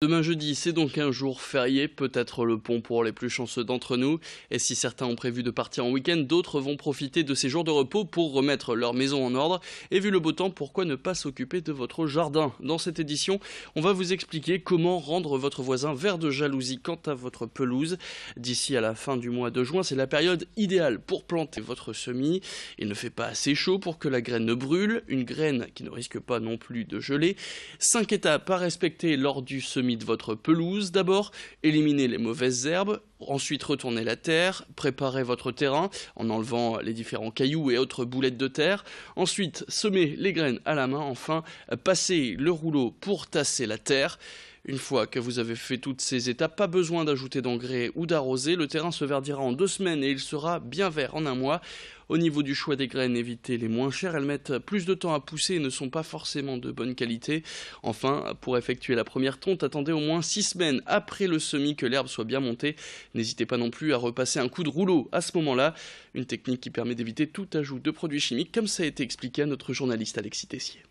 Demain jeudi, c'est donc un jour férié, peut-être le pont pour les plus chanceux d'entre nous. Et si certains ont prévu de partir en week-end, d'autres vont profiter de ces jours de repos pour remettre leur maison en ordre. Et vu le beau temps, pourquoi ne pas s'occuper de votre jardin? Dans cette édition, on va vous expliquer comment rendre votre voisin vert de jalousie quant à votre pelouse. D'ici à la fin du mois de juin, c'est la période idéale pour planter votre semis. Il ne fait pas assez chaud pour que la graine ne brûle, une graine qui ne risque pas non plus de geler. 5 étapes à respecter lors du semis de votre pelouse. D'abord, éliminez les mauvaises herbes, ensuite retournez la terre, préparez votre terrain en enlevant les différents cailloux et autres boulettes de terre, ensuite semez les graines à la main, enfin passez le rouleau pour tasser la terre. Une fois que vous avez fait toutes ces étapes, pas besoin d'ajouter d'engrais ou d'arroser, le terrain se verdira en 2 semaines et il sera bien vert en un mois. Au niveau du choix des graines, évitez les moins chères, elles mettent plus de temps à pousser et ne sont pas forcément de bonne qualité. Enfin, pour effectuer la première tonte, attendez au moins 6 semaines après le semis que l'herbe soit bien montée. N'hésitez pas non plus à repasser un coup de rouleau à ce moment-là, une technique qui permet d'éviter tout ajout de produits chimiques, comme ça a été expliqué à notre journaliste Alexis Tessier.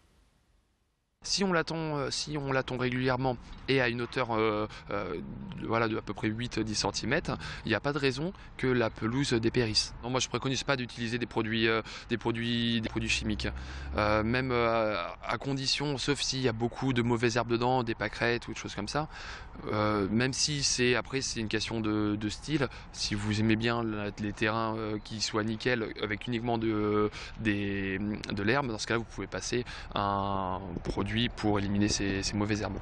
Si on la tond régulièrement et à une hauteur voilà, de à peu près 8-10 cm, il n'y a pas de raison que la pelouse dépérisse. Non, moi je ne préconise pas d'utiliser des produits chimiques, même à condition, sauf s'il y a beaucoup de mauvaises herbes dedans, des pâquerettes ou des choses comme ça. Même si c'est une question de style, si vous aimez bien les terrains qui soient nickel avec uniquement de l'herbe, dans ce cas-là vous pouvez passer un produit pour éliminer ces mauvaises herbes.